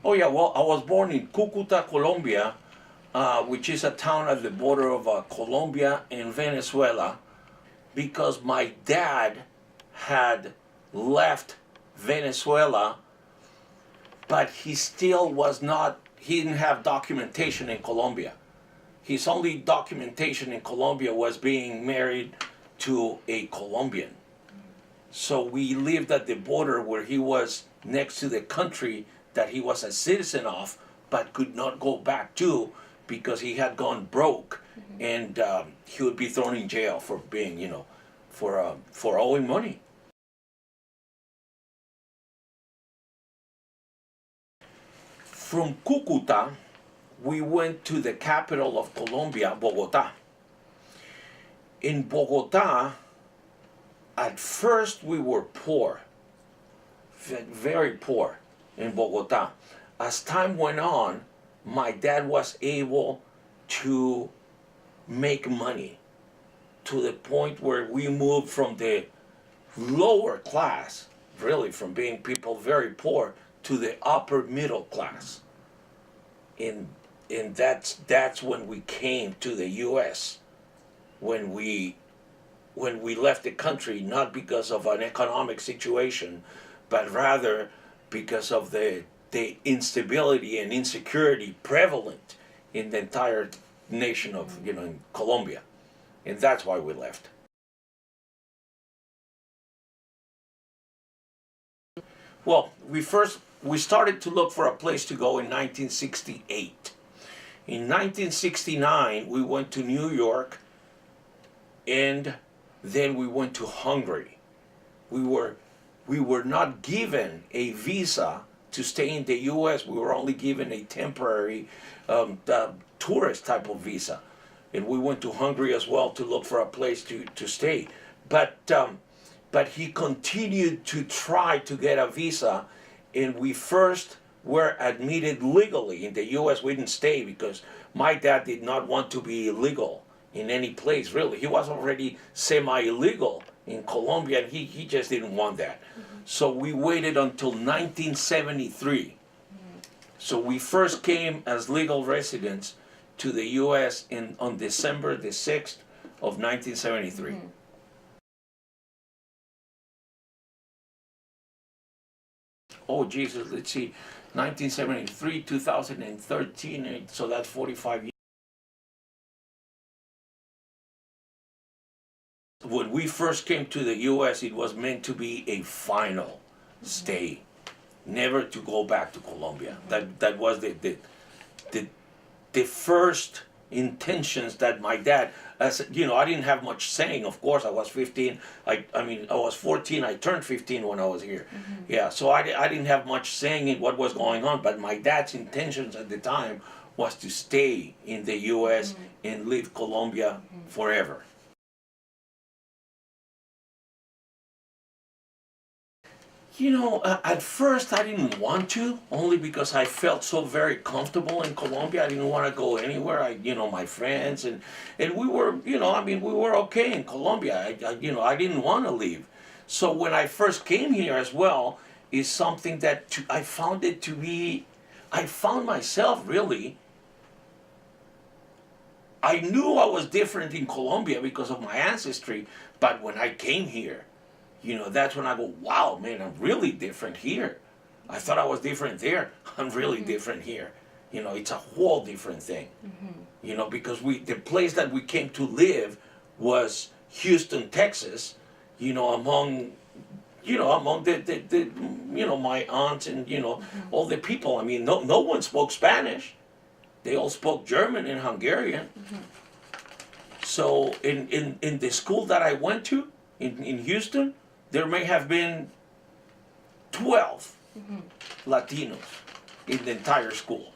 Oh yeah, well, I was born in Cucuta, Colombia, which is a town at the border of Colombia and Venezuela, because my dad had left Venezuela, but he still was not, he didn't have documentation in Colombia. His only documentation in Colombia was being married to a Colombian. So we lived at the border where he was next to the country that he was a citizen of, but could not go back to because he had gone broke, and he would be thrown in jail for being, for owing money. From Cucuta, we went to the capital of Colombia, Bogota. In Bogota, at first we were poor, very poor in Bogota. As time went on, my dad was able to make money to the point where we moved from the lower class, really from being people very poor, to the upper middle class. And that's when we came to the U.S. when we left the country, not because of an economic situation, but rather because of the instability and insecurity prevalent in the entire nation of, in Colombia. And that's why we left. Well, we started to look for a place to go in 1968. In 1969, we went to New York, and then we went to Hungary. We were not given a visa to stay in the U.S. We were only given a temporary tourist type of visa, and we went to Hungary as well to look for a place to stay. But he continued to try to get a visa, and we first were admitted legally in the U.S. We didn't stay because my dad did not want to be illegal in any place, really. He was already semi-illegal in Colombia, and he just didn't want that. So we waited until 1973. So we first came as legal residents to the U.S. on December the 6th of 1973. Oh, Jesus, let's see, 1973, 2013, so that's 45 years. When we first came to the U.S., it was meant to be a final stay, never to go back to Colombia. That was the first intentions that my dad, as I didn't have much saying. Of course, I was 15. I was 14. I turned 15 when I was here. Yeah, so I didn't have much saying in what was going on. But my dad's intentions at the time was to stay in the U.S. and leave Colombia forever. At first I didn't want to, only because I felt so very comfortable in Colombia. I didn't want to go anywhere. My friends and we were, we were okay in Colombia. I didn't want to leave. So when I first came here as well, is something that I found it to be. I found myself really. I knew I was different in Colombia because of my ancestry, but when I came here, that's when I go, wow, man, I'm really different here. I thought I was different there. I'm really different here. It's a whole different thing. Because the place that we came to live was Houston, Texas. Among the my aunts and all the people. No one spoke Spanish. They all spoke German and Hungarian. So in the school that I went to in Houston, there may have been 12 Latinos in the entire school.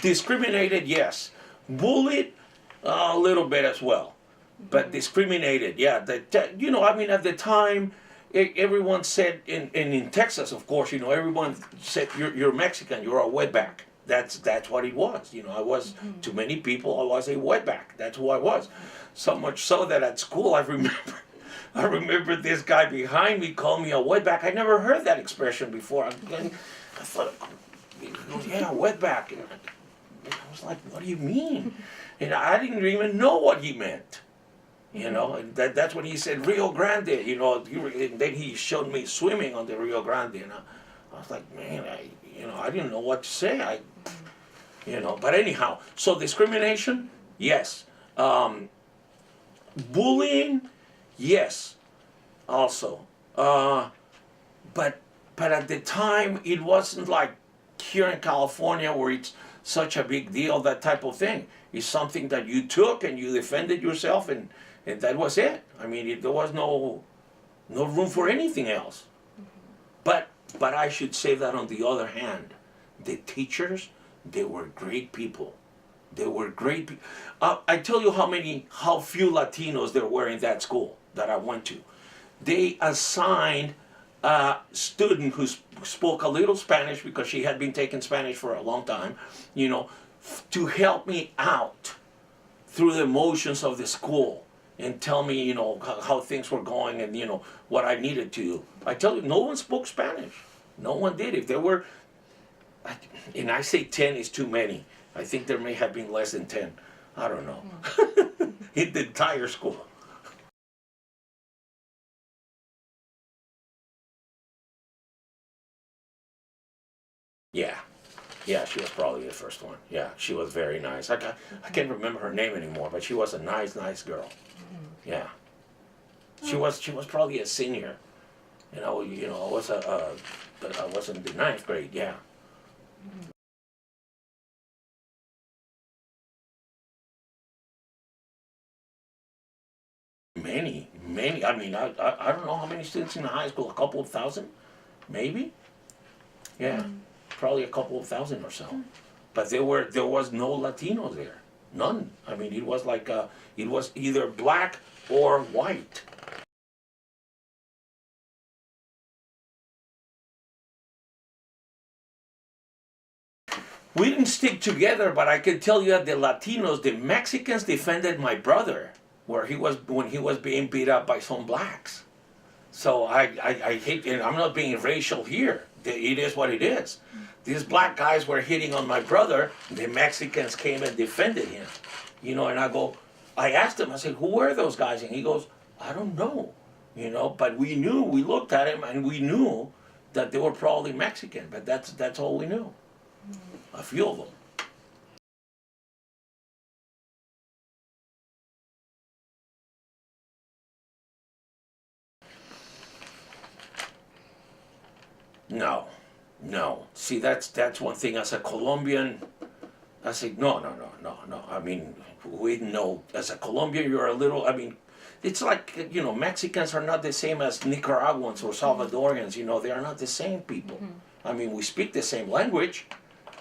Discriminated, yes. Bullied, a little bit as well. But discriminated, yeah. At the time, everyone said, in Texas, of course, everyone said, you're Mexican, you're a wetback. That's what it was. I was, to many people, I was a wetback. That's who I was. So much so that at school, I remember I remember this guy behind me called me a wetback. I never heard that expression before. I thought, he goes, yeah, wetback. And I was like, what do you mean? And I didn't even know what he meant. You know, and that's when he said Rio Grande, you know, and then he showed me swimming on the Rio Grande. And I was like, man, I didn't know what to say. But anyhow, so discrimination, yes. Bullying, yes, also. But at the time, it wasn't like here in California where it's such a big deal, that type of thing. It's something that you took and you defended yourself, and that was it. I mean, there was no room for anything else. But I should say that on the other hand, the teachers, they were great people. They were great people. I tell you how few Latinos there were in that school that I went to. They assigned a student who spoke a little Spanish, because she had been taking Spanish for a long time, to help me out through the motions of the school and tell me, how things were going and, what I needed to do. I tell you, no one spoke Spanish. No one did. If there were, and I say 10 is too many. I think there may have been less than 10. I don't know. In the entire school. Yeah. Yeah, she was probably the first one. Yeah, she was very nice. I can't remember her name anymore, but she was a nice girl. Yeah. She was probably a senior. I was I was in the ninth grade, yeah. Many. I mean, I don't know how many students in the high school. A couple of thousand, maybe. Yeah, probably a couple of thousand or so. But there was no Latinos there, none. I mean, it was like it was either black or white. We didn't stick together, but I can tell you that the Latinos, the Mexicans defended my brother when he was being beat up by some blacks. So I hate, and I'm not being racial here. It is what it is. These black guys were hitting on my brother. The Mexicans came and defended him. And I asked him, I said, who were those guys? And he goes, I don't know. But we looked at him and we knew that they were probably Mexican, but that's all we knew. A few of them. No. See, that's one thing. As a Colombian, I say no. I mean, we know. As a Colombian, you're a little. I mean, it's like Mexicans are not the same as Nicaraguans or Salvadorians. They are not the same people. I mean, we speak the same language,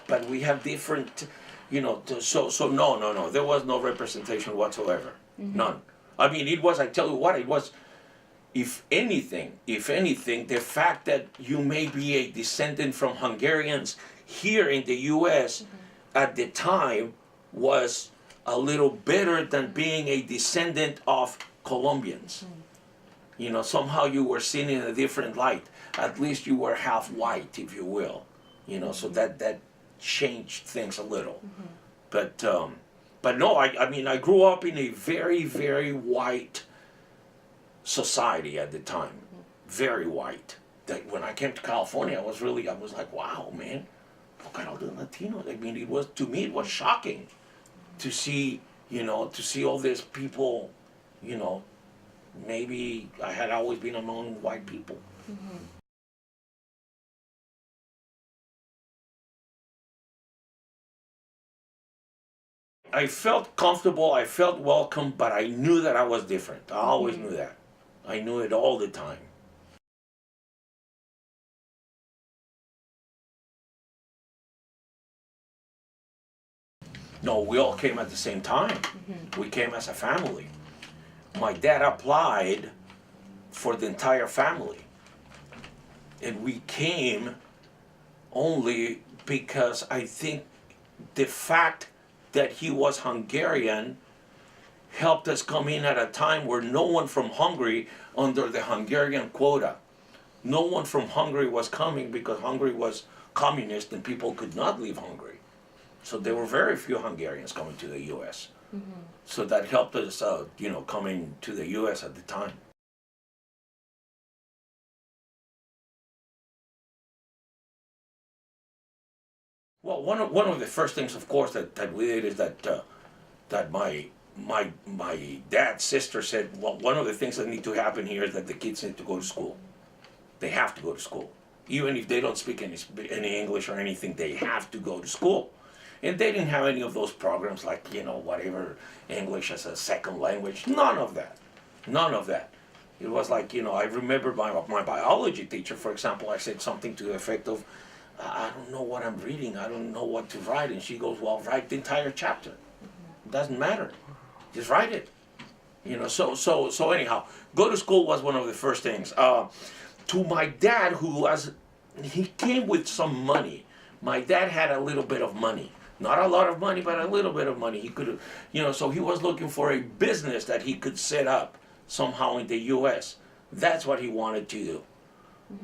but we have different. So no. There was no representation whatsoever. None. I mean, it was. I tell you what, it was. If anything, the fact that you may be a descendant from Hungarians here in the U.S. At the time was a little better than being a descendant of Colombians. Somehow you were seen in a different light. At least you were half white, if you will. So that changed things a little. But no, I mean, I grew up in a very, very white society at the time, very white. That when I came to California, I was like, wow, man, look at all the Latinos. I mean, it was shocking to see, to see all these people, maybe I had always been among white people. I felt comfortable, I felt welcome, but I knew that I was different. I always knew that. I knew it all the time. No, we all came at the same time. We came as a family. My dad applied for the entire family. And we came only because I think the fact that he was Hungarian helped us come in at a time where no one from Hungary, under the Hungarian quota, no one from Hungary was coming because Hungary was communist and people could not leave Hungary. So there were very few Hungarians coming to the U.S. So that helped us, coming to the U.S. at the time. Well, one of the first things, of course, that we did is that my dad's sister said, well, one of the things that need to happen here is that the kids need to go to school. They have to go to school. Even if they don't speak any English or anything, they have to go to school. And they didn't have any of those programs like, whatever, English as a second language. None of that. None of that. It was like, I remember my biology teacher, for example, I said something to the effect of, I don't know what I'm reading, I don't know what to write. And she goes, well, write the entire chapter. It doesn't matter. Just write it. So anyhow, go to school was one of the first things. To my dad, he came with some money. My dad had a little bit of money. Not a lot of money, but a little bit of money. He could, so he was looking for a business that he could set up somehow in the U.S. That's what he wanted to do.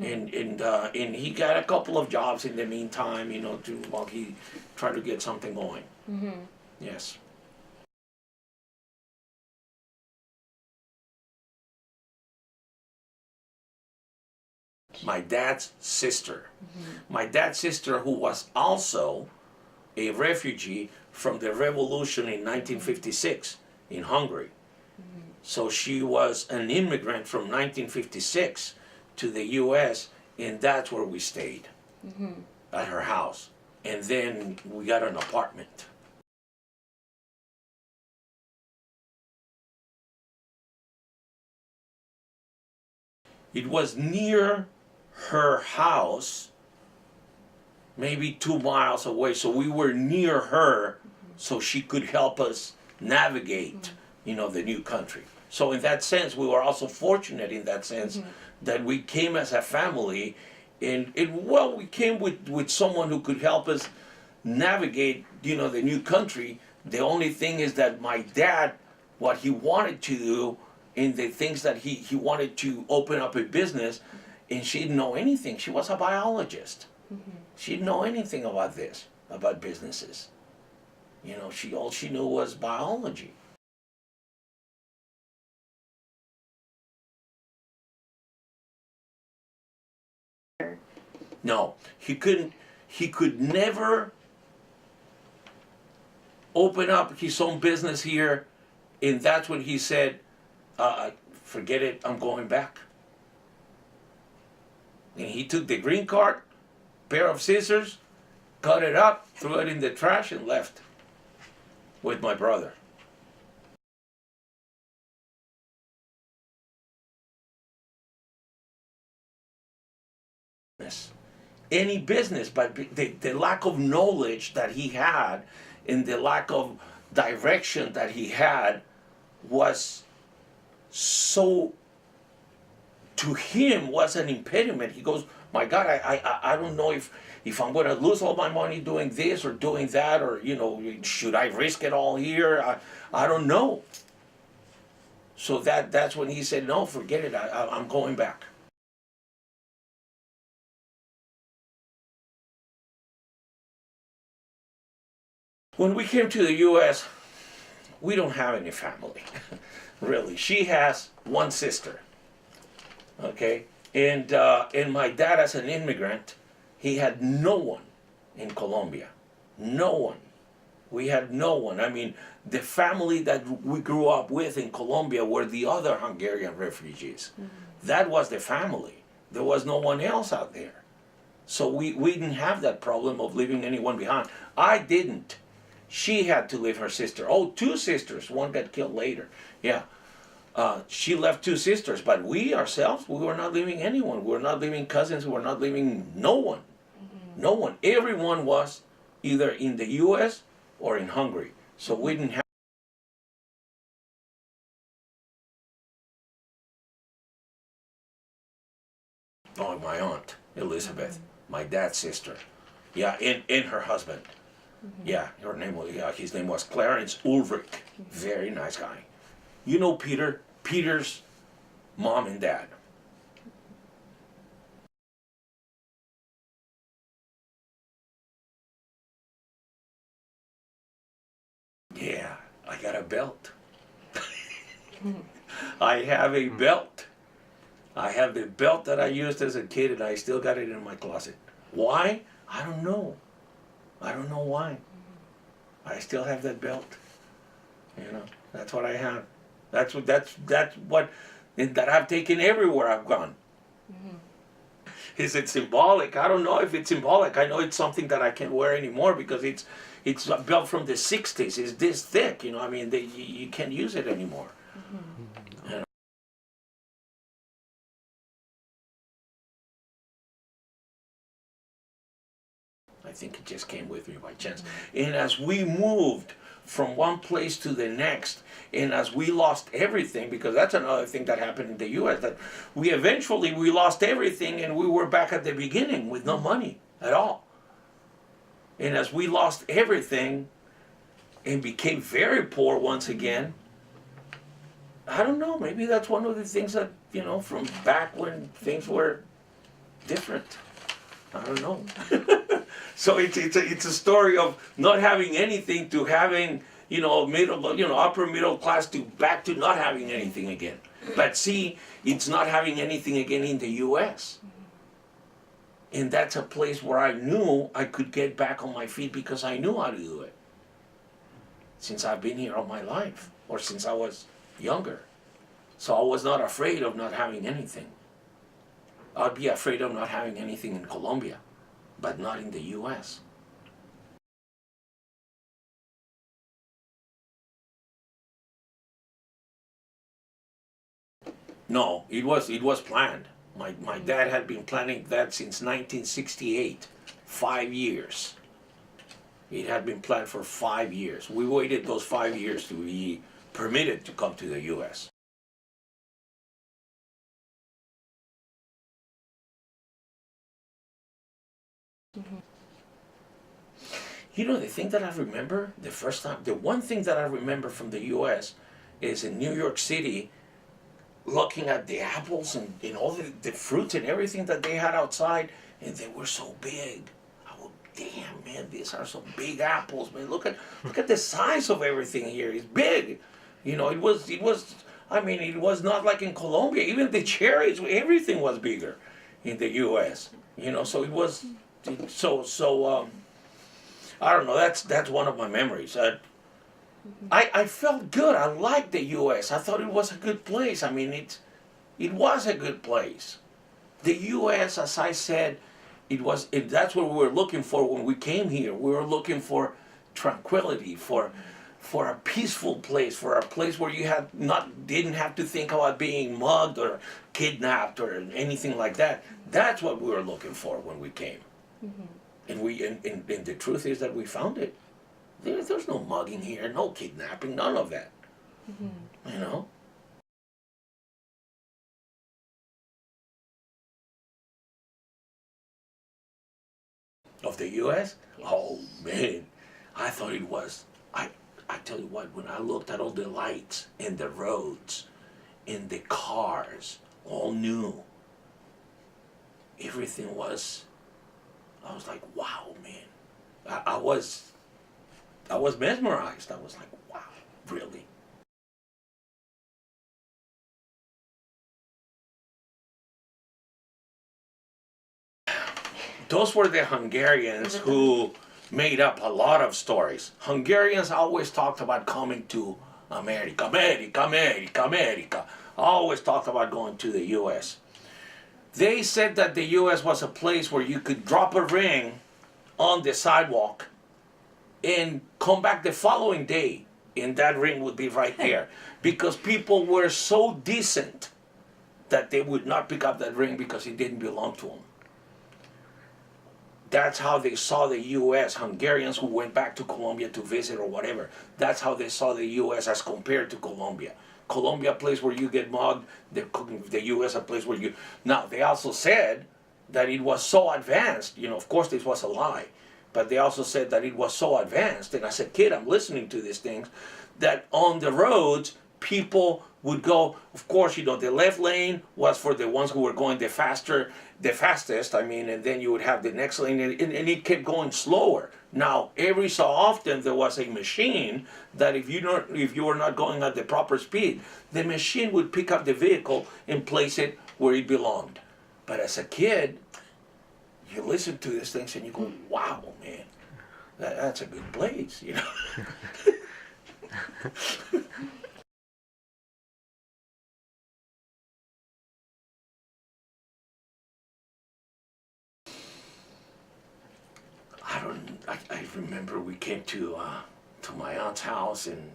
And he got a couple of jobs in the meantime, while he tried to get something going. Yes. My dad's sister. My dad's sister, who was also a refugee from the revolution in 1956 in Hungary. So she was an immigrant from 1956 to the U.S., and that's where we stayed, at her house. And then we got an apartment. It was near her house, maybe 2 miles away, so we were near her, so she could help us navigate, the new country. So in that sense, we were also fortunate in that sense that we came as a family, and we came with someone who could help us navigate, the new country. The only thing is that my dad, what he wanted to do, and the things that he wanted to open up a business, and she didn't know anything. She was a biologist. She didn't know anything about this, about businesses. All she knew was biology. No, he could never open up his own business here, and that's when he said, forget it, I'm going back. And he took the green card, pair of scissors, cut it up, threw it in the trash, and left with my brother. Any business, but the lack of knowledge that he had and the lack of direction that he had was so, to him, was an impediment. He goes, my God, I don't know if I'm going to lose all my money doing this or doing that, or, should I risk it all here? I don't know. So that's when he said, no, forget it, I'm going back. When we came to the U.S., we don't have any family, really. She has one sister, okay? And my dad, as an immigrant, he had no one in Colombia. No one. We had no one. I mean, the family that we grew up with in Colombia were the other Hungarian refugees. That was the family. There was no one else out there. So we didn't have that problem of leaving anyone behind. I didn't. She had to leave her sister. Oh, 2 sisters. One got killed later. Yeah. She left 2 sisters, but we ourselves, we were not leaving anyone. We were not leaving cousins. We were not leaving no one. No one. Everyone was either in the U.S. or in Hungary. So we didn't have. Oh, my aunt, Elizabeth, my dad's sister. Yeah, and her husband. Yeah, his name was Clarence Ulrich. Very nice guy. You know Peter's mom and dad. Yeah, I got a belt. I have a belt. I have the belt that I used as a kid, and I still got it in my closet. Why? I don't know. I don't know why. I still have that belt. You know, that's what I have. That's what that I've taken everywhere I've gone. Is it symbolic? I don't know if it's symbolic. I know it's something that I can't wear anymore because it's a belt from the '60s. It's this thick. You know, I mean, you can't use it anymore. You know? I think it just came with me by chance. And as we moved from one place to the next, and as we lost everything, because that's another thing that happened in the U.S., that we lost everything, and we were back at the beginning with no money at all. And as we lost everything and became very poor once again, I don't know, maybe that's one of the things that, you know, from back when things were different. I don't know. So it's a story of not having anything to having, you know, upper middle class to back to not having anything again. But see, it's not having anything again in the U.S. And that's a place where I knew I could get back on my feet because I knew how to do it. Since I've been here all my life, or since I was younger. So I was not afraid of not having anything. I'd be afraid of not having anything in Colombia, but not in the U.S. No, it was planned. My dad had been planning that since 1968, 5 years. It had been planned for 5 years. We waited those 5 years to be permitted to come to the U.S. You know, the thing that I remember, the one thing that I remember from the U.S. is in New York City, looking at the apples and all the fruits and everything that they had outside, and they were so big. I go, damn, man, these are some big apples, man. Look at the size of everything here. It's big. You know, it was. I mean, it was not like in Colombia. Even the cherries, everything was bigger in the U.S. You know, so it was. I don't know. That's one of my memories. I felt good. I liked the U.S. I thought it was a good place. I mean, it was a good place. The U.S., as I said, that's what we were looking for when we came here. We were looking for tranquility, for a peaceful place, for a place where you didn't have to think about being mugged or kidnapped or anything like that. That's what we were looking for when we came. And the truth is that we found it. There's no mugging here, no kidnapping, none of that. You know? Of the U.S.? Oh, man. I thought it was. I tell you what, when I looked at all the lights and the roads and the cars, all new, everything was, I was like, wow, man. I was mesmerized. I was like, wow, really? Those were the Hungarians who made up a lot of stories. Hungarians always talked about coming to America, America, America, America. Always talked about going to the U.S. They said that the U.S. was a place where you could drop a ring on the sidewalk and come back the following day, and that ring would be right there. Because people were so decent that they would not pick up that ring because it didn't belong to them. That's how they saw the U.S. Hungarians who went back to Colombia to visit or whatever. That's how they saw the U.S. as compared to Colombia. Colombia, a place where you get mugged. The U.S. a place where you... Now, they also said that it was so advanced. You know, of course, this was a lie. But they also said that it was so advanced. And as a kid, I'm listening to these things, that on the roads, people would go. Of course, the left lane was for the ones who were going the fastest. I mean, and then you would have the next lane, and it kept going slower. Now, every so often there was a machine that if you were not going at the proper speed, the machine would pick up the vehicle and place it where it belonged. But as a kid, you listen to these things and you go, "Wow, man, that's a good place," I remember we came to my aunt's house, and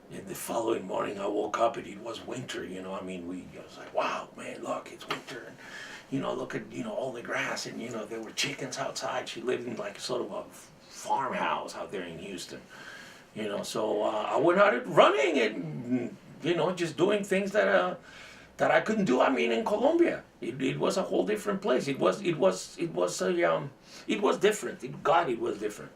the following morning I woke up and it was winter. I was like, "Wow, man, look, it's winter," and look at all the grass, and there were chickens outside. She lived in like sort of a farmhouse out there in Houston. So I went out running and just doing things that I couldn't do. I mean, in Colombia, it was a whole different place. It was different. It was different.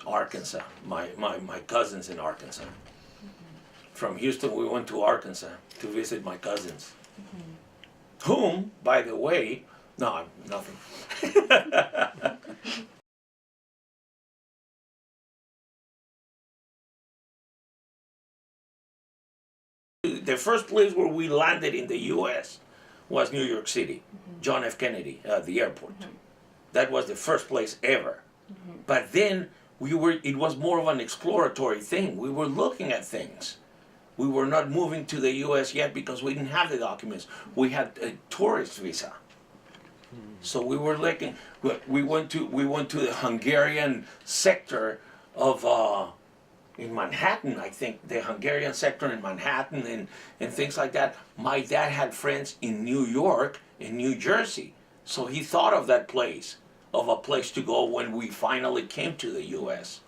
Arkansas. My cousins in Arkansas. From Houston, we went to Arkansas to visit my cousins. Whom, by the way, no, nothing. The first place where we landed in the U.S. was New York City, John F. Kennedy, the airport. That was the first place ever. But then it was more of an exploratory thing. We were looking at things. We were not moving to the U.S. yet because we didn't have the documents. We had a tourist visa. So we were looking. We went to the Hungarian sector of in Manhattan. I think the Hungarian sector in Manhattan and things like that. My dad had friends in New York and New Jersey, so he thought of that place, of a place to go when we finally came to the U.S.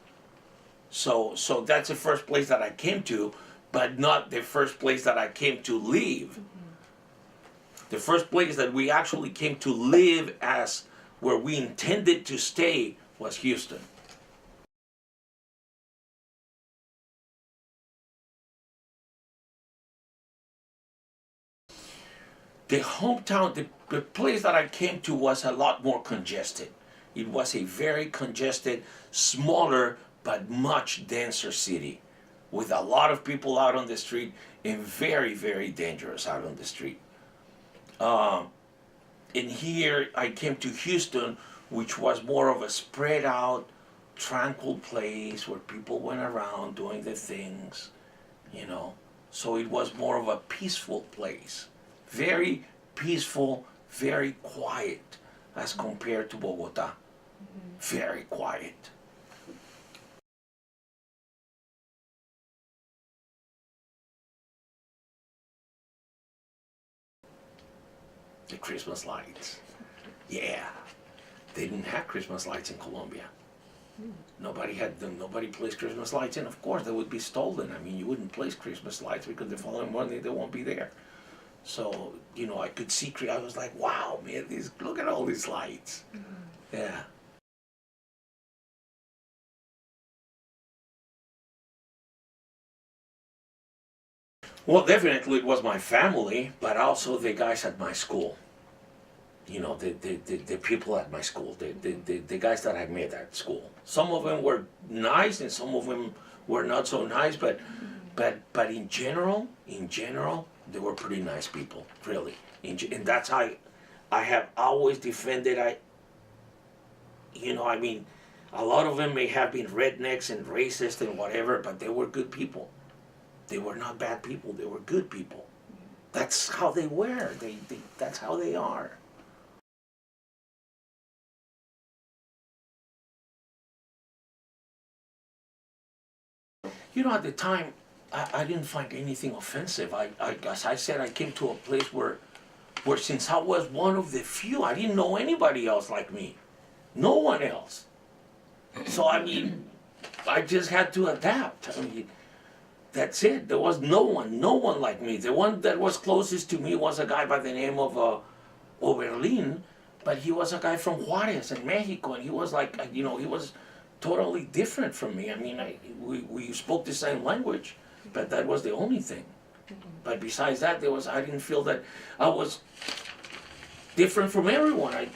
So that's the first place that I came to, but not the first place that I came to live. The first place that we actually came to live as where we intended to stay was Houston. The hometown, the place that I came to was a lot more congested. It was a very congested, smaller, but much denser city with a lot of people out on the street and very, very dangerous out on the street. And here I came to Houston, which was more of a spread out, tranquil place where people went around doing their things, So it was more of a peaceful place. Very peaceful, very quiet as compared to Bogota. Very quiet. The Christmas lights. Yeah. They didn't have Christmas lights in Colombia. Nobody had them. Nobody placed Christmas lights in. Of course, they would be stolen. I mean, you wouldn't place Christmas lights because the following morning they won't be there. So, I could see, I was like, "Wow, man, look at all these lights." Yeah. Well, definitely it was my family, but also the guys at my school. The people at my school, the guys that I met at school. Some of them were nice and some of them were not so nice, but in general, they were pretty nice people, really. And that's how I have always defended. A lot of them may have been rednecks and racist and whatever, but they were good people. They were not bad people. They were good people. That's how they were. That's how they are. At the time, I didn't find anything offensive. As I said, I came to a place where since I was one of the few, I didn't know anybody else like me. No one else. So, I just had to adapt. That's it. There was no one like me. The one that was closest to me was a guy by the name of Oberlin, but he was a guy from Juarez in Mexico, and he was like, he was totally different from me. I mean, we spoke the same language, but that was the only thing. But besides that, I didn't feel that I was different from everyone.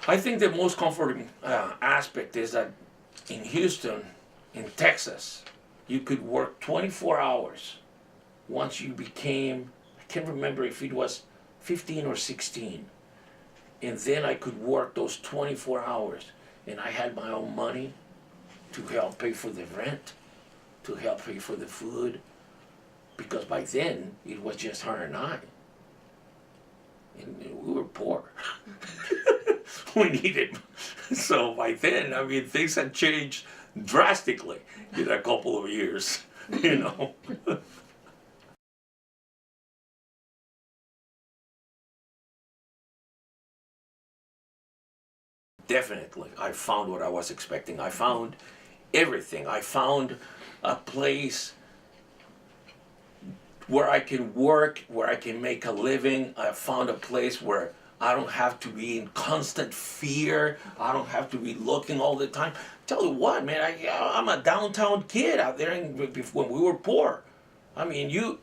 I think the most comforting aspect is that in Houston, in Texas, you could work 24 hours once you became, I can't remember if it was 15 or 16. And then I could work those 24 hours, and I had my own money to help pay for the rent, to help pay for the food, because by then it was just her and I. And we were poor. We needed. So by then, I mean, things had changed drastically in a couple of years, Definitely, I found what I was expecting. I found everything. I found a place where I can work, where I can make a living. I found a place where I don't have to be in constant fear. I don't have to be looking all the time. Tell you what, man, I'm a downtown kid out there when we were poor. I mean, you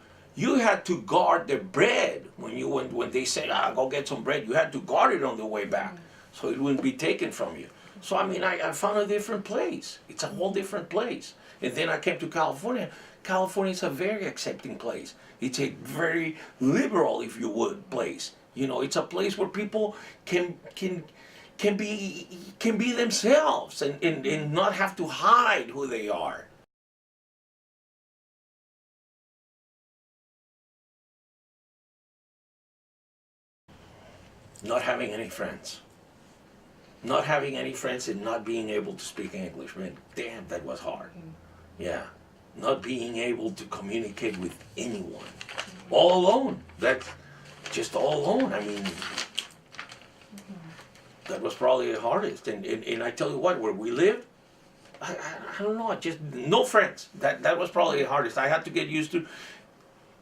had to guard the bread when they said, go get some bread. You had to guard it on the way back so it wouldn't be taken from you. So, I mean, I found a different place. It's a whole different place. And then I came to California. California is a very accepting place. It's a very liberal, if you would, place. It's a place where people can be themselves and not have to hide who they are. Not having any friends. Not having any friends and not being able to speak English. Man, damn, that was hard. Yeah. Not being able to communicate with anyone. All alone. That's just all alone. I mean, that was probably the hardest. And I tell you what, where we lived, I don't know, just no friends. That was probably the hardest. I had to get used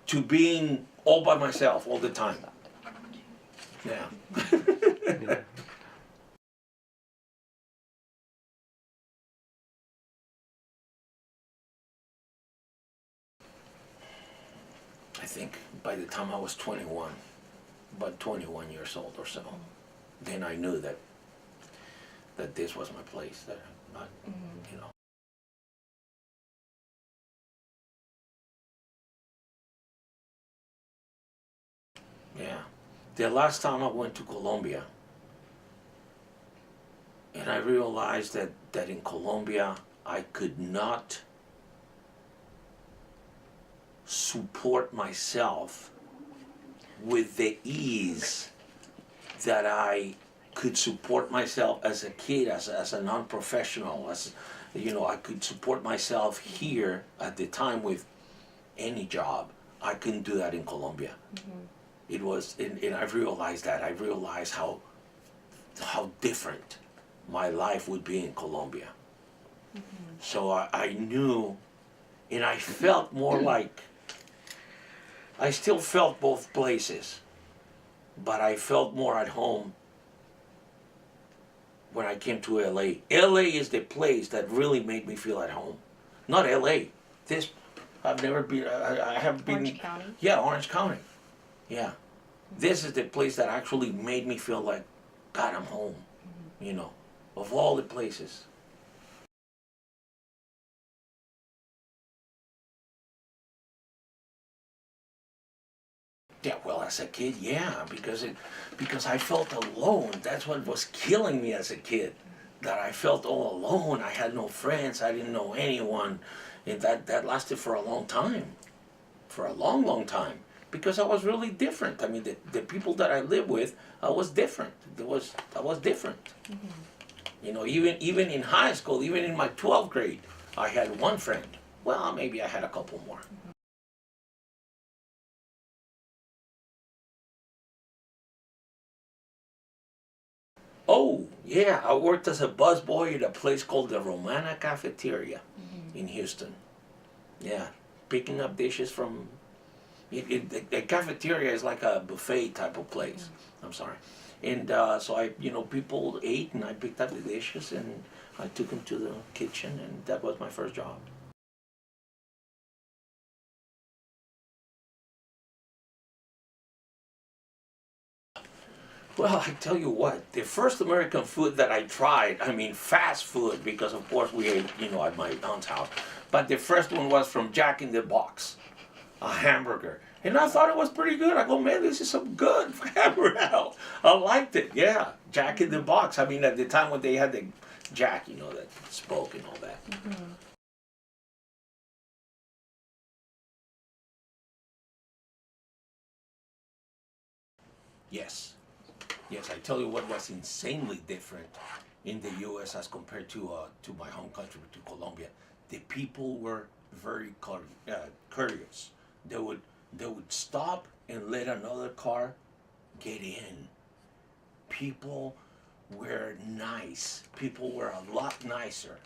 to being all by myself all the time. Yeah. I think by the time I was 21, about 21 years old or so, then I knew that this was my place. That Yeah. The last time I went to Colombia, and I realized that in Colombia I could not support myself with the ease that I could support myself as a kid, as a non-professional, I could support myself here at the time with any job. I couldn't do that in Colombia. It was, and I realized that. I realized how different my life would be in Colombia. So I knew, and I felt more like, I still felt both places, but I felt more at home when I came to LA. LA is the place that really made me feel at home. Not LA. I've never been, I have been. Orange County? Yeah, Orange County. Yeah. This is the place that actually made me feel like, God, I'm home. Of all the places. Yeah, well, as a kid, yeah, because I felt alone. That's what was killing me as a kid. That I felt all alone. I had no friends. I didn't know anyone, and that lasted for a long time, for a long, long time. Because I was really different. I mean, the people that I lived with, I was different. I was different. Even in high school, even in my 12th grade, I had one friend. Well, maybe I had a couple more. Oh, yeah, I worked as a busboy at a place called the Romana Cafeteria in Houston. Yeah, picking up dishes from. The cafeteria is like a buffet type of place. I'm sorry, and so people ate, and I picked up the dishes, and I took them to the kitchen, and that was my first job. Well, I tell you what, the first American food that I tried, I mean fast food, because of course we ate, at my aunt's house, but the first one was from Jack in the Box, a hamburger. And I thought it was pretty good. I go, man, this is some good hamburger. I liked it, yeah. Jack in the Box. I mean, at the time when they had the Jack, that spoke and all that. Yes. Yes, I tell you what was insanely different in the U.S. as compared to my home country, to Colombia. The people were very courteous. They would stop and let another car get in. People were nice. People were a lot nicer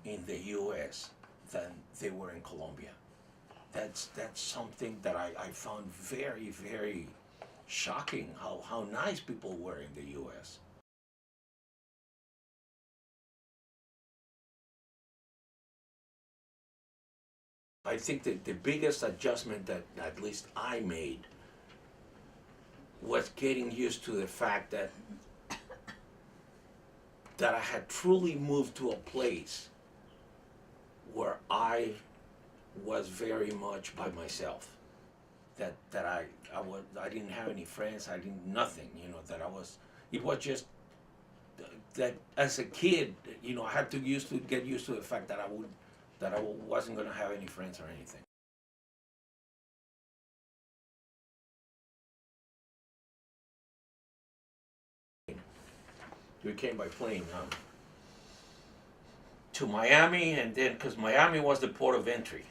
in the U.S. than they were in Colombia. That's something that I found very, very shocking, how nice people were in the U.S. I think that the biggest adjustment that at least I made was getting used to the fact that I had truly moved to a place where I was very much by myself. That I didn't have any friends. I didn't nothing. That I was. It was just that as a kid, I had to get used to the fact that I wasn't going to have any friends or anything. We came by plane to Miami, and then because Miami was the port of entry,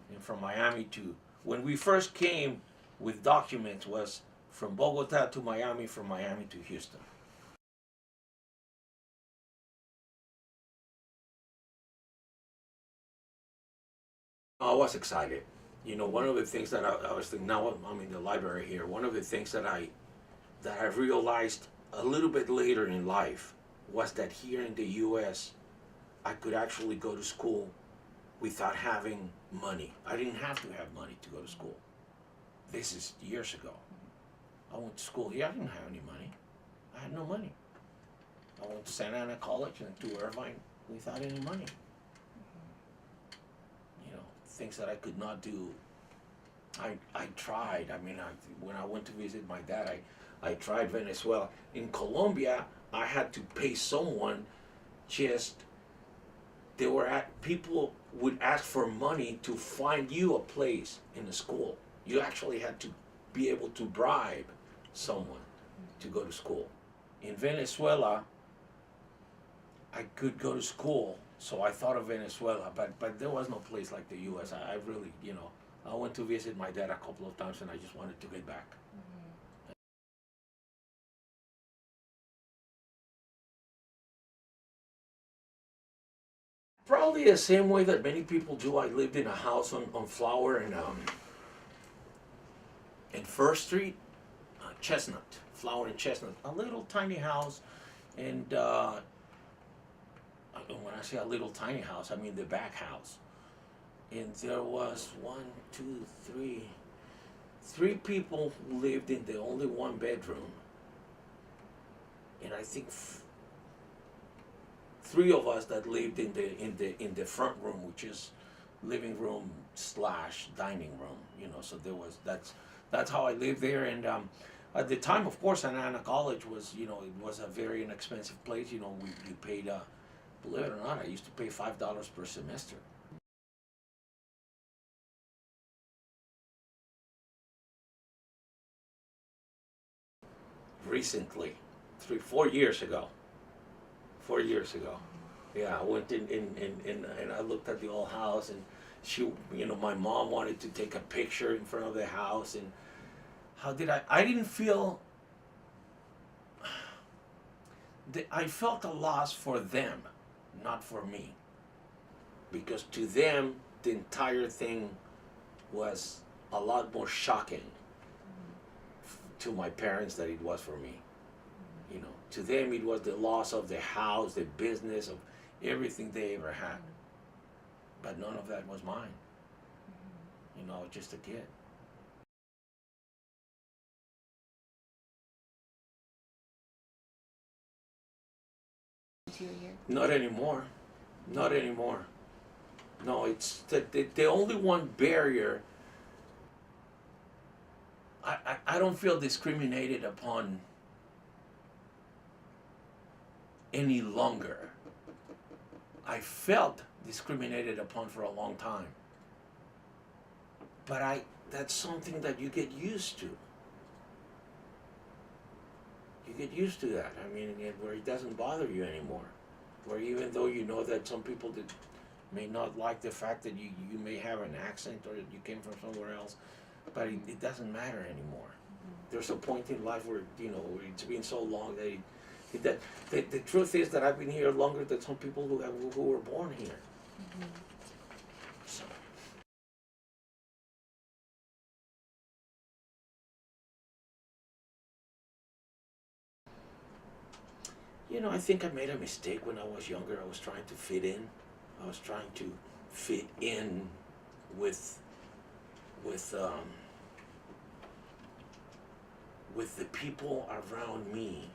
and from Miami to when we first came with documents was from Bogota to Miami, from Miami to Houston. I was excited. One of the things that I was thinking, now I'm in the library here. One of the things that I realized a little bit later in life was that here in the U.S. I could actually go to school without having money. I didn't have to have money to go to school. This is years ago. I went to school here. I didn't have any money. I had no money. I went to Santa Ana College and to Irvine without any money. Things that I could not do. I tried. I mean, when I went to visit my dad, I tried Venezuela. In Colombia, I had to pay someone. Just people would ask for money to find you a place in the school. You actually had to be able to bribe someone to go to school. In Venezuela, I could go to school, so I thought of Venezuela, but there was no place like the U.S. I really, I went to visit my dad a couple of times, and I just wanted to get back. Probably the same way that many people do. I lived in a house on Flower and First Street, Chestnut, Flower and Chestnut, a little tiny house, and when I say a little tiny house, I mean the back house. And there was one, two, three people who lived in the only one bedroom, and I think three of us that lived in the front room, which is living room slash dining room. So that's how I lived there. And at the time, of course, Santa Ana College was it was a very inexpensive place. We paid. Believe it or not, I used to pay $5 per semester. Recently, 4 years ago. 4 years ago. Yeah, I went in and I looked at the old house, and my mom wanted to take a picture in front of the house, and how did I didn't feel, I felt a loss for them, not for me. Because to them, the entire thing was a lot more shocking to my parents than it was for me. You know, to them it was the loss of the house, the business, of everything they ever had. But none of that was mine. You know, I was just a kid. You were here? Not anymore. Not anymore. No, it's the only one barrier. I don't feel discriminated upon any longer. I felt discriminated upon for a long time. But that's something that you get used to. You get used to that. I mean, where it doesn't bother you anymore. Where even though you know that some people may not like the fact that you may have an accent or you came from somewhere else, but it doesn't matter anymore. There's a point in life where, you know, where it's been so long that the truth is that I've been here longer than some people who were born here. So. You know, I think I made a mistake when I was younger. I was trying to fit in. I was trying to fit in with the people around me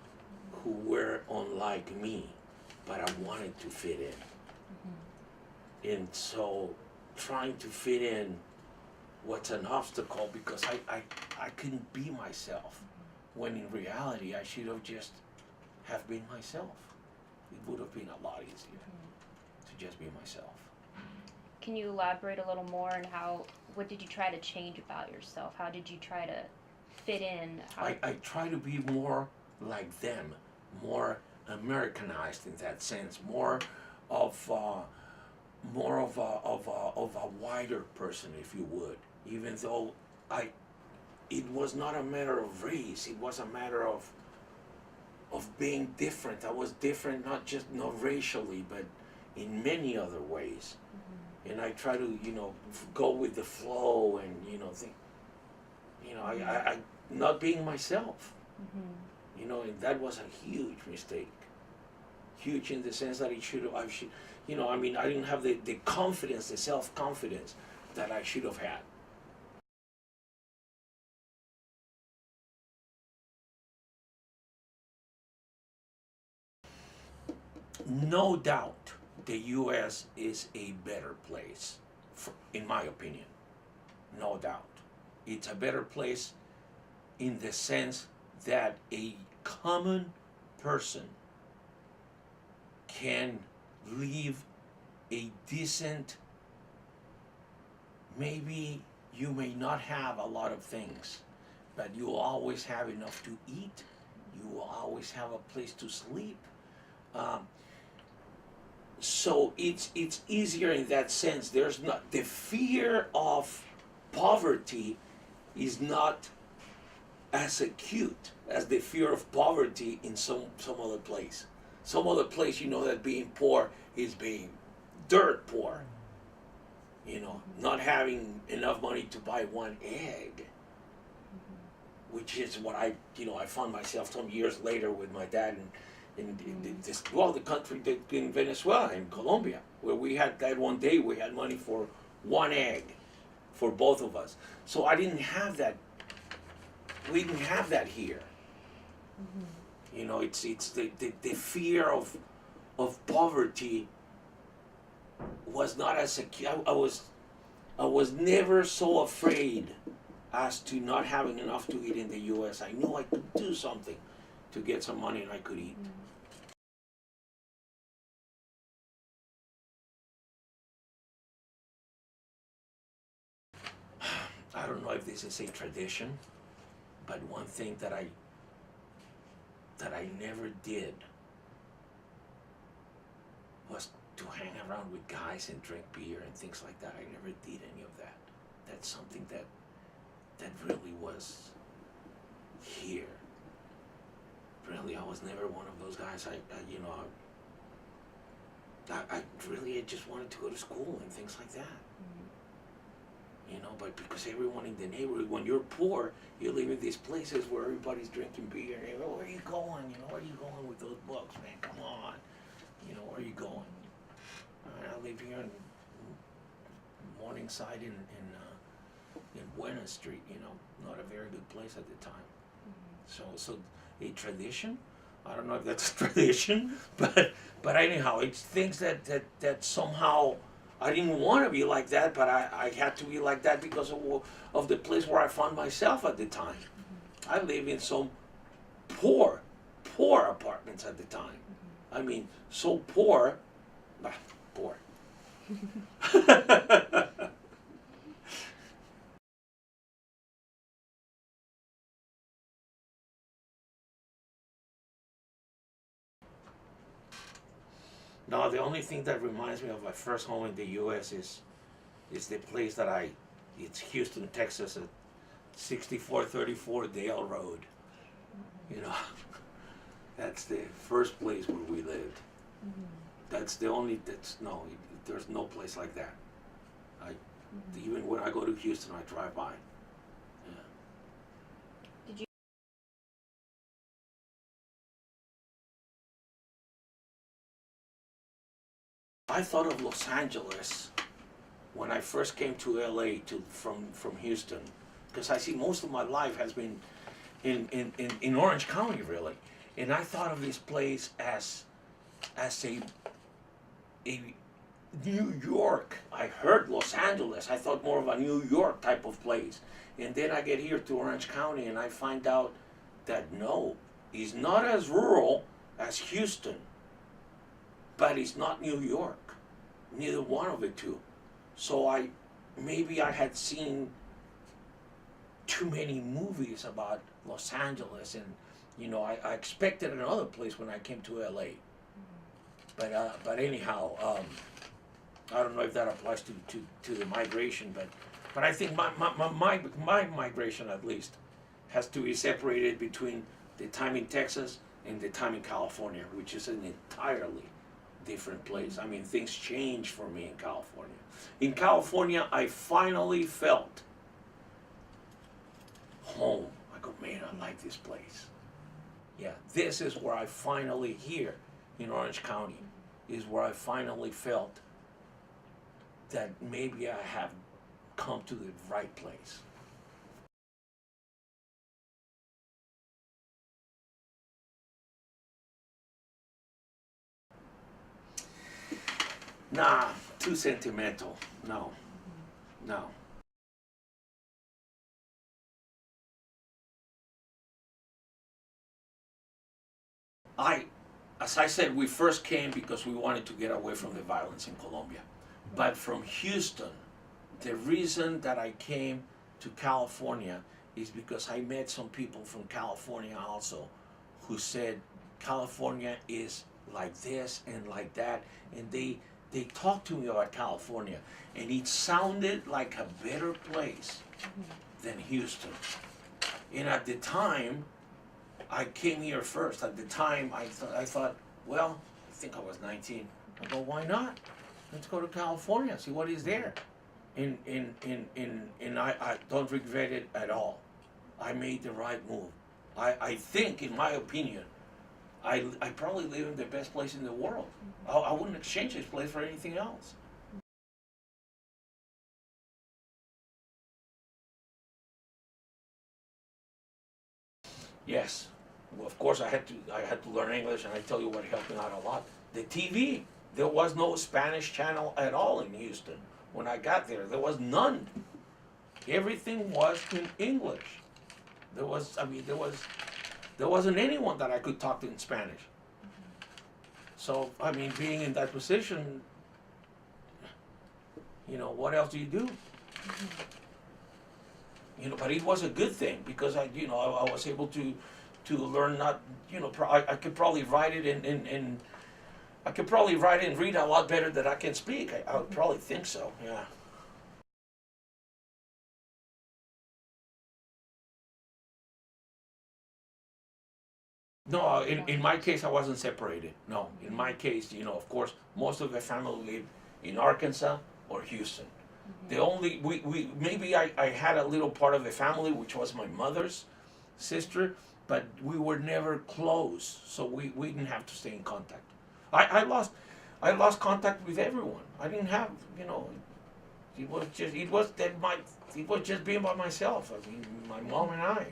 who were unlike me, but I wanted to fit in. And so trying to fit in was an obstacle because I couldn't be myself, when in reality I should have just have been myself. It would have been a lot easier to just be myself. Can you elaborate a little more on what did you try to change about yourself? How did you try to fit in? I try to be more like them, more Americanized in that sense, more of a wider person, if you would. Even though it was not a matter of race, it was a matter of being different. I was different, not racially, but in many other ways. And I try to, you know, go with the flow and, you know, think, you know, I not being myself. You know, and that was a huge mistake. Huge in the sense that I should, you know, I mean, I didn't have the confidence, the self-confidence that I should have had. No doubt the U.S. is a better place, in my opinion. No doubt. It's a better place in the sense that a common person can live a decent, maybe you may not have a lot of things, but you will always have enough to eat, you will always have a place to sleep. So it's easier in that sense. There's not the fear of poverty is not as acute as the fear of poverty in some other place. Some other place, you know, that being poor is being dirt poor. You know, not having enough money to buy one egg, which is what I found myself some years later with my dad in the country in Venezuela, in Colombia, where we had that one day we had money for one egg for both of us. So I didn't have that. We didn't have that here. You know, it's the fear of poverty was not as secure. I was never so afraid as to not having enough to eat in the U.S. I knew I could do something to get some money and I could eat. I don't know if this is a tradition, but one thing that I never did was to hang around with guys and drink beer and things like that. I never did any of that. That's something that really was here. Really, I was never one of those guys. I really just wanted to go to school and things like that. you know, but because everyone in the neighborhood, when you're poor, you live in these places where everybody's drinking beer, and they go, where are you going? You know, where are you going with those books, man? Come on. You know, where are you going? I live here in Morningside in Buena Street, you know, not a very good place at the time. So a tradition, I don't know if that's a tradition, but anyhow, it's things that somehow I didn't want to be like that, but I had to be like that because of the place where I found myself at the time. I lived in some poor apartments at the time. I mean, so poor, poor. No, the only thing that reminds me of my first home in the U.S. is the place that it's Houston, Texas, at 6434 Dale Road. You know, that's the first place where we lived. There's no place like that. Even when I go to Houston, I drive by. Yeah. Did you? I thought of Los Angeles when I first came to LA from Houston, because I see most of my life has been in Orange County, really. And I thought of this place as a New York. I heard Los Angeles. I thought more of a New York type of place. And then I get here to Orange County and I find out that no, it's not as rural as Houston, but it's not New York. Neither one of the two. So maybe I had seen too many movies about Los Angeles, and you know, I expected another place when I came to LA. But anyhow, I don't know if that applies to the migration, but I think my migration at least has to be separated between the time in Texas and the time in California, which is an entirely different place. I mean, things changed for me in California. In California, I finally felt home. I go, man, I like this place. Yeah, this is where I finally, here in Orange County, is where I finally felt that maybe I have come to the right place. Nah, too sentimental. No, no. As I said, we first came because we wanted to get away from the violence in Colombia. But from Houston, the reason that I came to California is because I met some people from California also who said California is like this and like that, and they talked to me about California, and it sounded like a better place than Houston. And at the time, I came here first. At the time, I thought, well, I think I was 19. I go, why not? Let's go to California, see what is there. And I don't regret it at all. I made the right move. I think, in my opinion, I probably live in the best place in the world. I wouldn't exchange this place for anything else. Yes. Well, of course, I had to learn English, and I tell you what helped me out a lot. The TV. There was no Spanish channel at all in Houston when I got there. There was none. Everything was in English. There wasn't anyone that I could talk to in Spanish. So, I mean, being in that position, you know, what else do you do? You know, but it was a good thing because I was able to learn not, you know, I could probably write it in I could probably write and read a lot better than I can speak. I would probably think so, yeah. No, in my case, I wasn't separated. No, in my case, you know, of course, most of the family lived in Arkansas or Houston. The only, maybe I had a little part of the family, which was my mother's sister, but we were never close, so we didn't have to stay in contact. I lost, I lost contact with everyone. I didn't have, you know, it was just being by myself. I mean, my mom and I.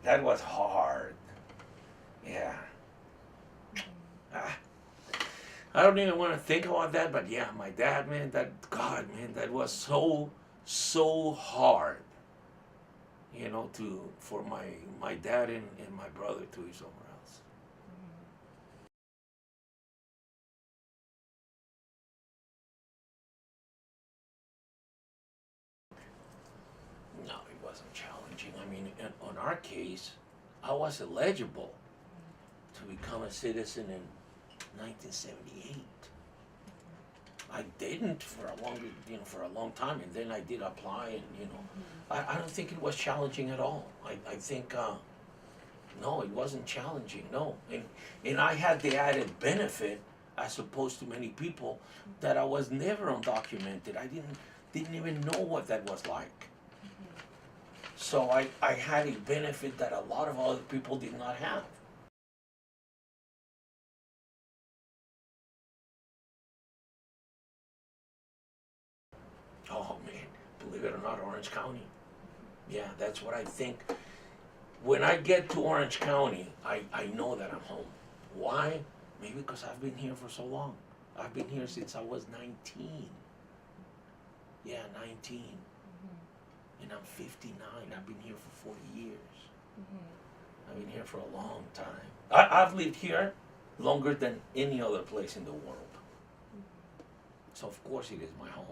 That was hard. Yeah. Ah, I don't even want to think about that, but yeah, my dad, man, God, man, that was so hard. You know, for my dad and my brother to be somewhere else. No, it wasn't challenging. I mean, on our case, I was eligible to become a citizen in 1978. I didn't for a long, for a long time, and then I did apply, and I don't think it was challenging at all. I think no, it wasn't challenging. No, and I had the added benefit, as opposed to many people, that I was never undocumented. I didn't even know what that was like. So I had a benefit that a lot of other people did not have. Oh man, believe it or not, Orange County. Yeah, that's what I think. When I get to Orange County, I know that I'm home. Why? Maybe because I've been here for so long. I've been here since I was 19. Yeah, 19. And I'm 59. I've been here for 40 years. I've been here for a long time. I've lived here longer than any other place in the world. So of course it is my home.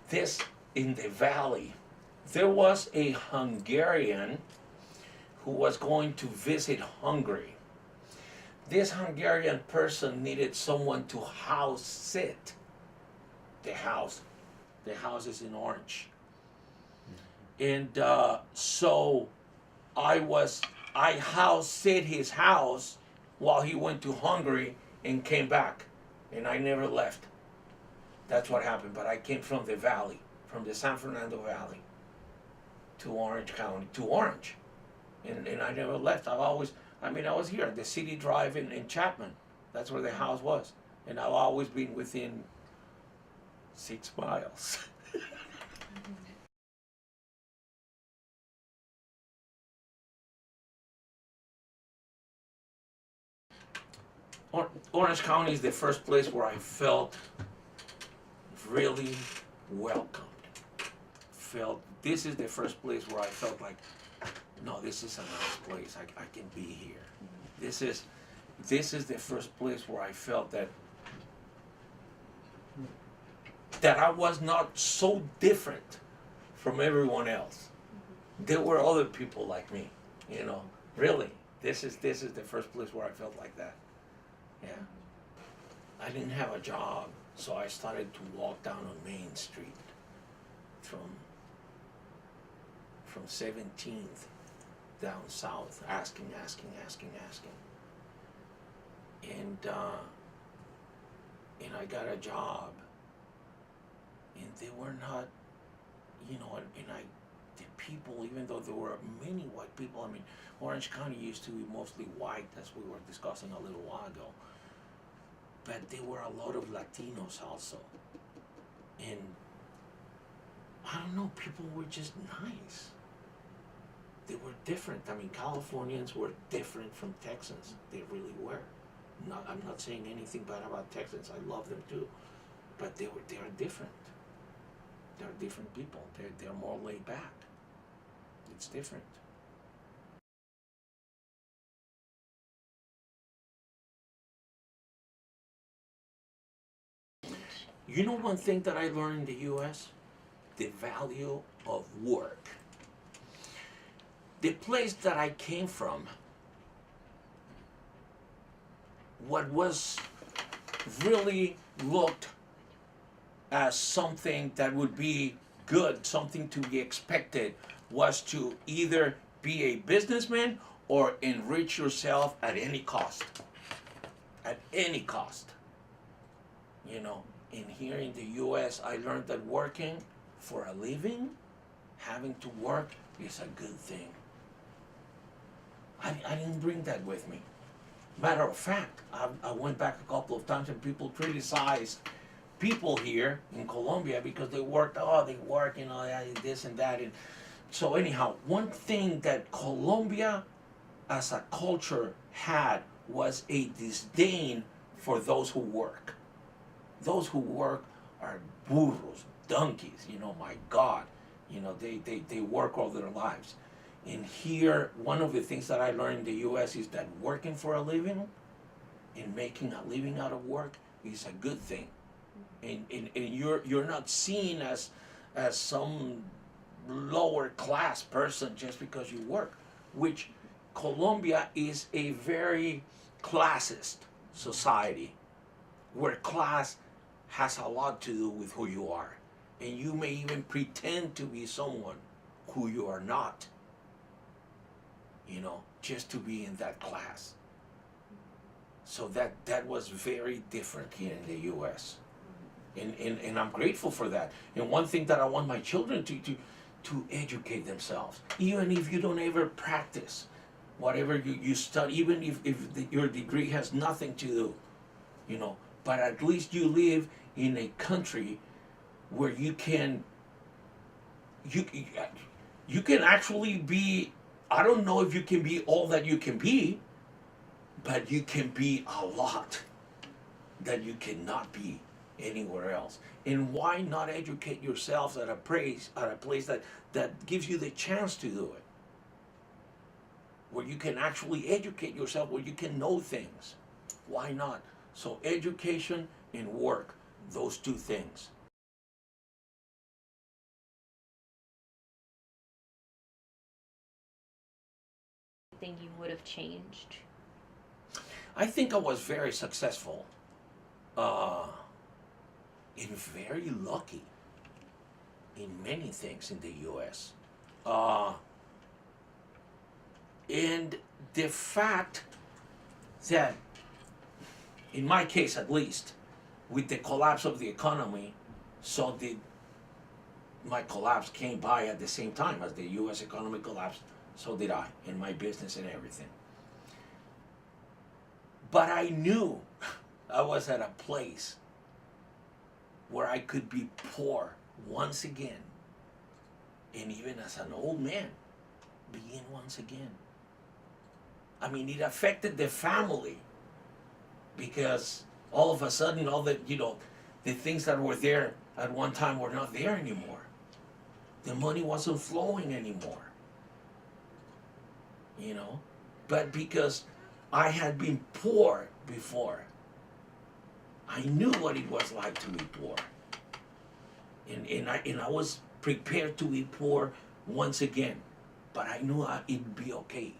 This, in the valley, there was a Hungarian who was going to visit Hungary. This Hungarian person needed someone to house sit. The house. The house is in Orange. And so I house sit his house while he went to Hungary and came back. And I never left. That's what happened. But I came from the valley, from the San Fernando Valley to Orange County, to Orange. And I never left. I was here at the City Drive in Chapman. That's where the house was. And I've always been within 6 miles. Orange County is the first place where I felt really welcomed. This is the first place where I felt like, no, this is a nice place. I can be here. This is the first place where I felt that I was not so different from everyone else. There were other people like me, Really, this is the first place where I felt like that. Yeah. I didn't have a job, so I started to walk down on Main Street from 17th down south, asking. And I got a job, and they were not, the people, even though there were many white people, Orange County used to be mostly white, as we were discussing a little while ago, but there were a lot of Latinos also. And I don't know, people were just nice. They were different. Californians were different from Texans. They really were. I'm not saying anything bad about Texans. I love them too. But they are different. They're different people. They're more laid back. It's different. You know one thing that I learned in the U.S.? The value of work. The place that I came from, what was really looked as something that would be good, something to be expected, was to either be a businessman or enrich yourself at any cost. At any cost. You know, in here in the US, I learned that working for a living, having to work, is a good thing. I didn't bring that with me. Matter of fact, I went back a couple of times and people criticized people here in Colombia because they work, you know, this and that. And so anyhow, one thing that Colombia as a culture had was a disdain for those who work. Those who work are burros, donkeys, you know, my God. You know, they work all their lives. And here, one of the things that I learned in the US is that working for a living and making a living out of work is a good thing. And you're not seen as some lower class person just because you work, which Colombia is a very classist society where class has a lot to do with who you are. And you may even pretend to be someone who you are not, you know, just to be in that class. So that was very different here in the US. And I'm grateful for that. And one thing that I want my children to educate themselves, even if you don't ever practice whatever you study, even if your degree has nothing to do, you know, but at least you live in a country where you can actually be, I don't know if you can be all that you can be, but you can be a lot that you cannot be anywhere else. And why not educate yourself at a place that gives you the chance to do it? Where you can actually educate yourself, where you can know things. Why not? So education and work, those two things. Thing you would have changed? I think I was very successful and very lucky in many things in the US. And the fact that, in my case at least, with the collapse of the economy, so did my collapse came by at the same time as the US economy collapsed, so did I, in my business and everything. But I knew I was at a place where I could be poor once again, and even as an old man, begin once again. I mean, it affected the family because all of a sudden, all the, you know, the things that were there at one time were not there anymore. The money wasn't flowing anymore, you know, but because I had been poor before, I knew what it was like to be poor. And I was prepared to be poor once again, but I knew it'd be okay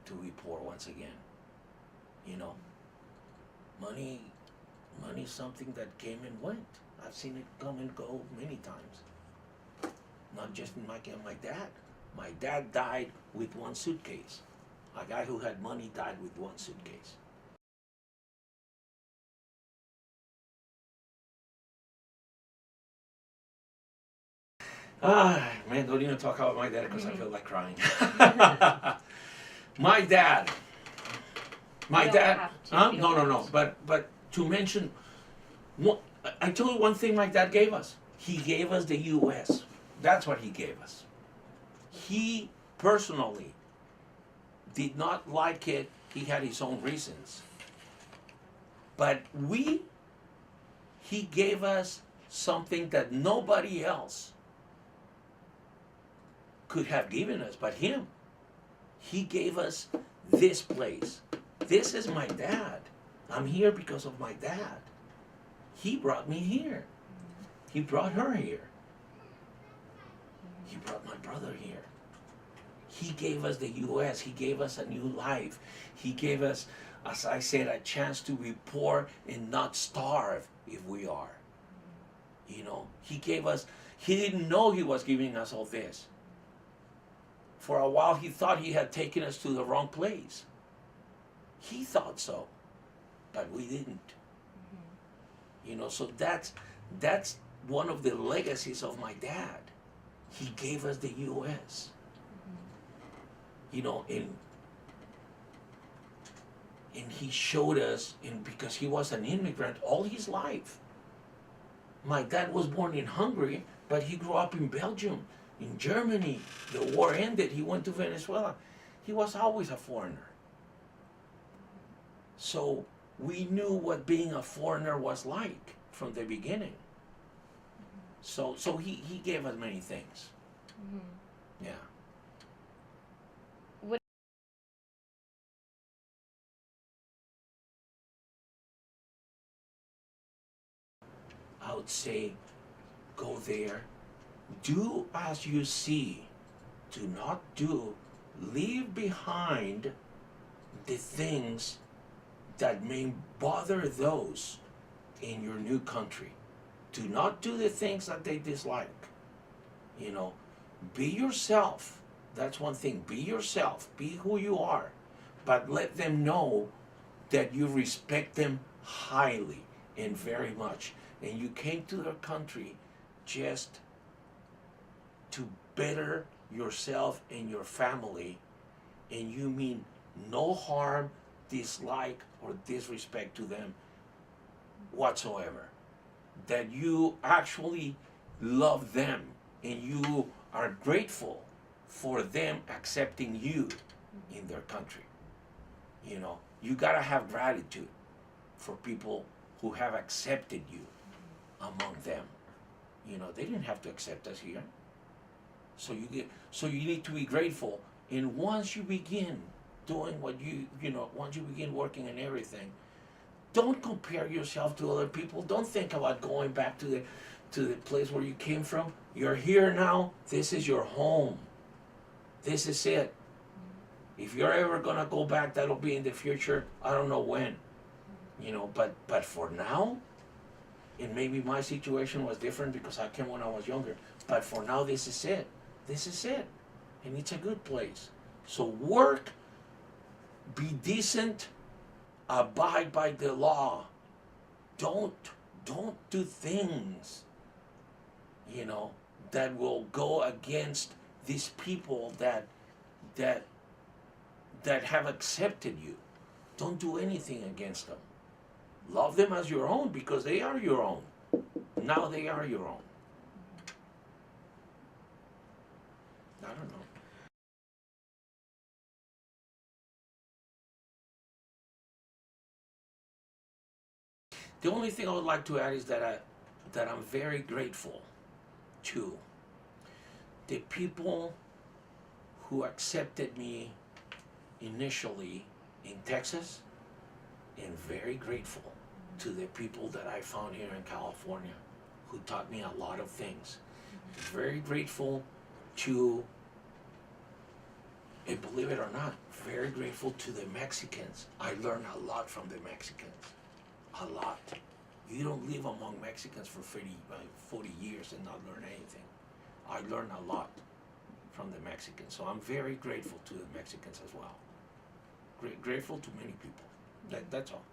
to be poor once again. You know, money's something that came and went. I've seen it come and go many times. Not just in my dad. My dad died with one suitcase. A guy who had money died with one suitcase. Man, don't even talk about my dad because I feel like crying. My dad. My You don't dad. have to, Huh? you No, don't no, have no. to. But to mention, I told you one thing my dad gave us. He gave us the U.S. That's what he gave us. He personally did not like it. He had his own reasons. But he gave us something that nobody else could have given us but him. He gave us this place. This is my dad. I'm here because of my dad. He brought me here. He brought her here. He brought my brother here. He gave us the U.S. He gave us a new life. He gave us, as I said, a chance to be poor and not starve if we are. You know, he didn't know he was giving us all this. For a while, he thought he had taken us to the wrong place. He thought so, but we didn't. You know, so that's one of the legacies of my dad. He gave us the U.S. You know, and he showed us, and because he was an immigrant all his life. My dad was born in Hungary, but he grew up in Belgium, in Germany. The war ended, he went to Venezuela. He was always a foreigner. So we knew what being a foreigner was like from the beginning. So he gave us many things. Yeah. What I would say, go there, do as you see, do not do, leave behind the things that may bother those in your new country. Do not do the things that they dislike. You know, be yourself. That's one thing. Be yourself. Be who you are. But let them know that you respect them highly and very much. And you came to their country just to better yourself and your family. And you mean no harm, dislike, or disrespect to them whatsoever. That you actually love them and you are grateful for them accepting you in their country. You know, you gotta have gratitude for people who have accepted you among them. You know, they didn't have to accept us here. So you need to be grateful. And once you begin doing what once you begin working and everything, don't compare yourself to other people. Don't think about going back to the place where you came from. You're here now. This is your home. This is it. If you're ever gonna go back, that'll be in the future. I don't know when. You know, but for now, and maybe my situation was different because I came when I was younger. But for now, this is it. This is it. And it's a good place. So work, be decent, abide by the law. Don't do things, you know, that will go against these people that have accepted you. Don't do anything against them. Love them as your own because they are your own. Now they are your own. I don't know. The only thing I would like to add is that I'm very grateful to the people who accepted me initially in Texas, and very grateful to the people that I found here in California who taught me a lot of things. Very grateful to, and believe it or not, very grateful to the Mexicans. I learned a lot from the Mexicans. A lot. You don't live among Mexicans for 40 years and not learn anything. I learned a lot from the Mexicans. So I'm very grateful to the Mexicans as well. Grateful to many people. That's all.